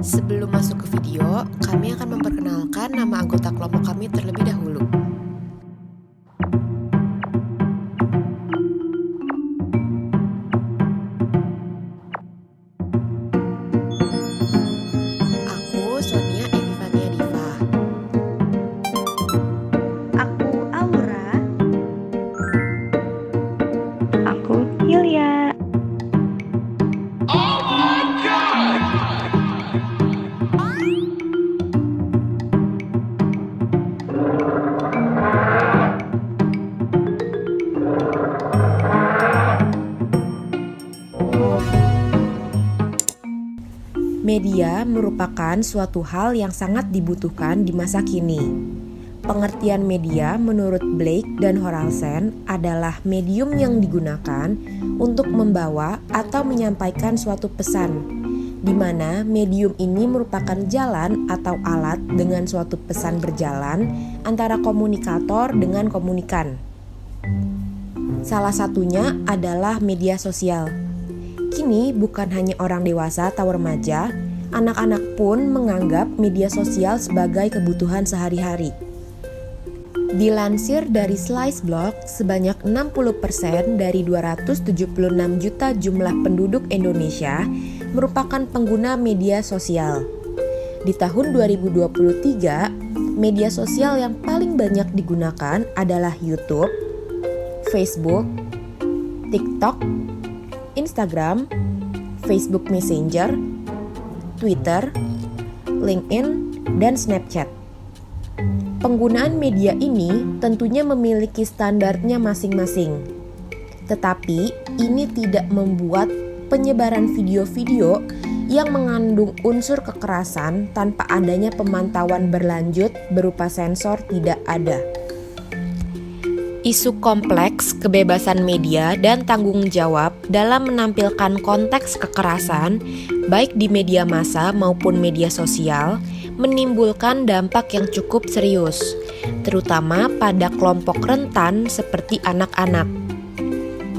Sebelum masuk ke video, kami akan memperkenalkan nama anggota kelompok kami terlebih dahulu. Aku Sonia Evifania Diva. Aku Aura. Aku Hilya. Media merupakan suatu hal yang sangat dibutuhkan di masa kini. Pengertian media menurut Blake dan Horalsen adalah medium yang digunakan untuk membawa atau menyampaikan suatu pesan, di mana medium ini merupakan jalan atau alat dengan suatu pesan berjalan antara komunikator dengan komunikan. Salah satunya adalah media sosial. Kini bukan hanya orang dewasa atau remaja, anak-anak pun menganggap media sosial sebagai kebutuhan sehari-hari. Dilansir dari Sliceblog, sebanyak 60% dari 276 juta jumlah penduduk Indonesia merupakan pengguna media sosial. Di tahun 2023, media sosial yang paling banyak digunakan adalah YouTube, Facebook, TikTok, Instagram, Facebook Messenger, Twitter, LinkedIn, dan Snapchat. Penggunaan media ini tentunya memiliki standarnya masing-masing. Tetapi ini tidak membuat penyebaran video-video yang mengandung unsur kekerasan tanpa adanya pemantauan berlanjut berupa sensor tidak ada. Isu kompleks kebebasan media dan tanggung jawab dalam menampilkan konteks kekerasan, baik di media massa maupun media sosial, menimbulkan dampak yang cukup serius, terutama pada kelompok rentan seperti anak-anak.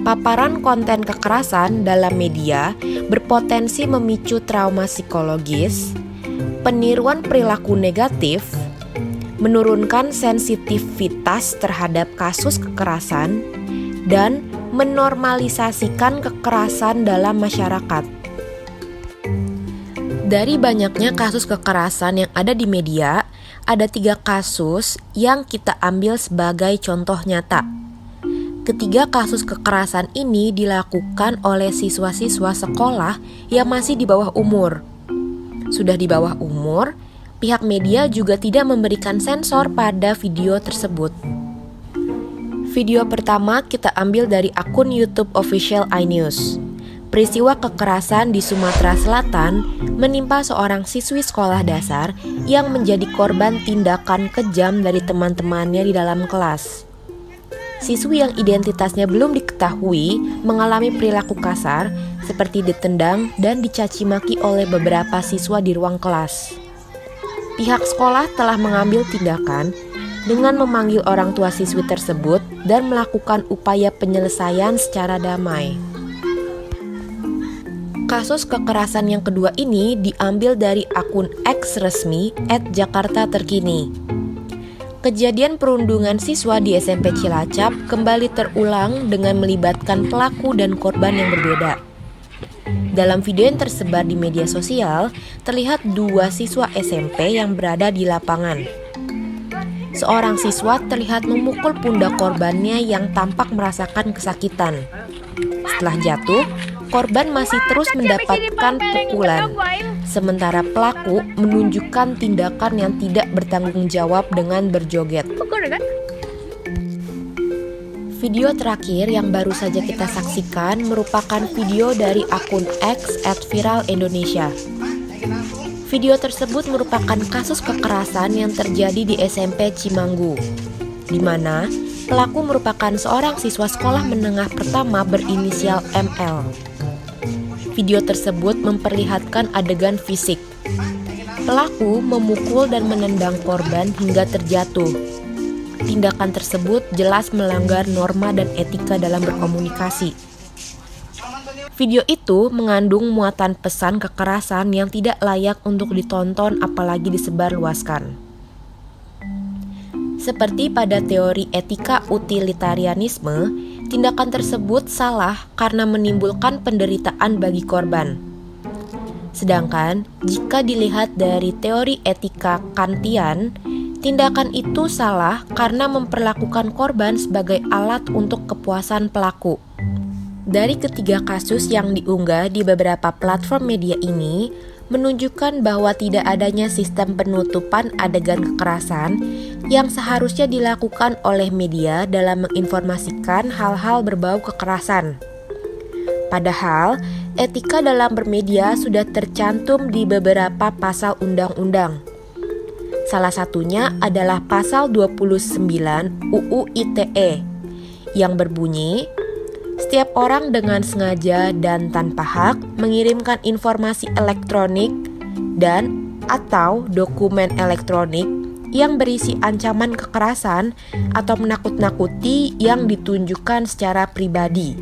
Paparan konten kekerasan dalam media berpotensi memicu trauma psikologis, peniruan perilaku negatif, menurunkan sensitivitas terhadap kasus kekerasan, dan menormalisasikan kekerasan dalam masyarakat. Dari banyaknya kasus kekerasan yang ada di media, ada 3 kasus yang kita ambil sebagai contoh nyata. Ketiga kasus kekerasan ini dilakukan oleh siswa-siswa sekolah yang masih di bawah umur. Sudah di bawah umur, pihak media juga tidak memberikan sensor pada video tersebut. Video pertama kita ambil dari akun YouTube Official iNews. Peristiwa kekerasan di Sumatera Selatan menimpa seorang siswi sekolah dasar yang menjadi korban tindakan kejam dari teman-temannya di dalam kelas. Siswi yang identitasnya belum diketahui mengalami perilaku kasar seperti ditendang dan dicaci maki oleh beberapa siswa di ruang kelas. Pihak sekolah telah mengambil tindakan dengan memanggil orang tua siswi tersebut dan melakukan upaya penyelesaian secara damai. Kasus kekerasan yang kedua ini diambil dari akun X resmi @jakarta_terkini. Kejadian perundungan siswa di SMP Cilacap kembali terulang dengan melibatkan pelaku dan korban yang berbeda. Dalam video yang tersebar di media sosial, terlihat 2 siswa SMP yang berada di lapangan. Seorang siswa terlihat memukul pundak korbannya yang tampak merasakan kesakitan. Setelah jatuh, korban masih terus mendapatkan pukulan, sementara pelaku menunjukkan tindakan yang tidak bertanggung jawab dengan berjoget. Video terakhir yang baru saja kita saksikan merupakan video dari akun X @ViralIndonesia. Video tersebut merupakan kasus kekerasan yang terjadi di SMP Cimanggu, di mana pelaku merupakan seorang siswa sekolah menengah pertama berinisial ML. Video tersebut memperlihatkan adegan fisik. Pelaku memukul dan menendang korban hingga terjatuh. Tindakan tersebut jelas melanggar norma dan etika dalam berkomunikasi. Video itu mengandung muatan pesan kekerasan yang tidak layak untuk ditonton apalagi disebarluaskan. Seperti pada teori etika utilitarianisme, tindakan tersebut salah karena menimbulkan penderitaan bagi korban. Sedangkan jika dilihat dari teori etika Kantian, tindakan itu salah karena memperlakukan korban sebagai alat untuk kepuasan pelaku. Dari ketiga kasus yang diunggah di beberapa platform media ini, menunjukkan bahwa tidak adanya sistem penutupan adegan kekerasan yang seharusnya dilakukan oleh media dalam menginformasikan hal-hal berbau kekerasan. Padahal, etika dalam bermedia sudah tercantum di beberapa pasal undang-undang. Salah satunya adalah pasal 29 UU ITE yang berbunyi, setiap orang dengan sengaja dan tanpa hak mengirimkan informasi elektronik dan atau dokumen elektronik yang berisi ancaman kekerasan atau menakut-nakuti yang ditunjukkan secara pribadi.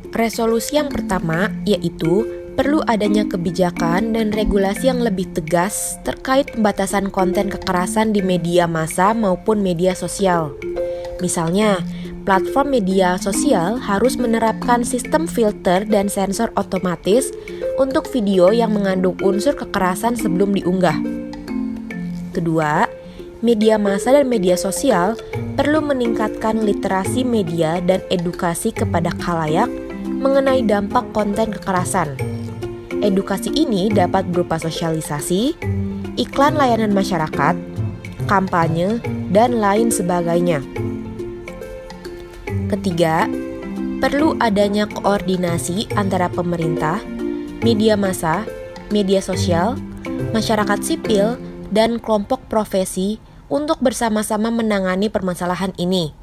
Resolusi yang pertama yaitu perlu adanya kebijakan dan regulasi yang lebih tegas terkait pembatasan konten kekerasan di media massa maupun media sosial. Misalnya, platform media sosial harus menerapkan sistem filter dan sensor otomatis untuk video yang mengandung unsur kekerasan sebelum diunggah. Kedua, media massa dan media sosial perlu meningkatkan literasi media dan edukasi kepada khalayak mengenai dampak konten kekerasan. Edukasi ini dapat berupa sosialisasi, iklan layanan masyarakat, kampanye, dan lain sebagainya. Ketiga, perlu adanya koordinasi antara pemerintah, media massa, media sosial, masyarakat sipil, dan kelompok profesi untuk bersama-sama menangani permasalahan ini.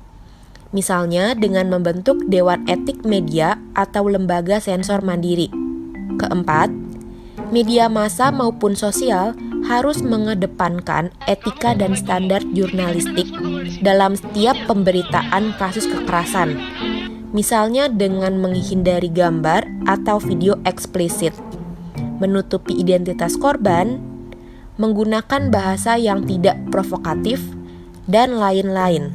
Misalnya dengan membentuk Dewan Etik Media atau lembaga sensor mandiri. Keempat, media massa maupun sosial harus mengedepankan etika dan standar jurnalistik dalam setiap pemberitaan kasus kekerasan. Misalnya dengan menghindari gambar atau video eksplisit, menutupi identitas korban, menggunakan bahasa yang tidak provokatif, dan lain-lain.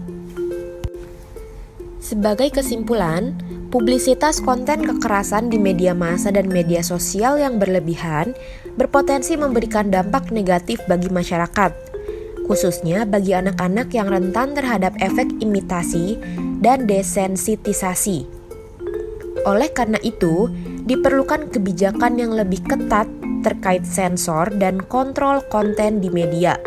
Sebagai kesimpulan, publisitas konten kekerasan di media massa dan media sosial yang berlebihan berpotensi memberikan dampak negatif bagi masyarakat, khususnya bagi anak-anak yang rentan terhadap efek imitasi dan desensitisasi. Oleh karena itu, diperlukan kebijakan yang lebih ketat terkait sensor dan kontrol konten di media.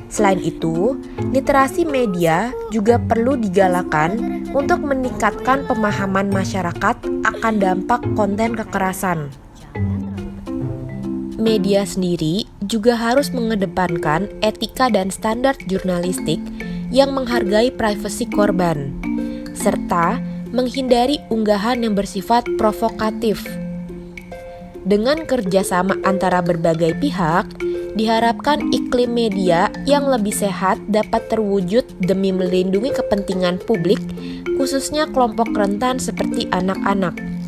Selain itu, literasi media juga perlu digalakan untuk meningkatkan pemahaman masyarakat akan dampak konten kekerasan. Media sendiri juga harus mengedepankan etika dan standar jurnalistik yang menghargai privasi korban, serta menghindari unggahan yang bersifat provokatif. Dengan kerjasama antara berbagai pihak, diharapkan iklim media yang lebih sehat dapat terwujud demi melindungi kepentingan publik, khususnya kelompok rentan seperti anak-anak.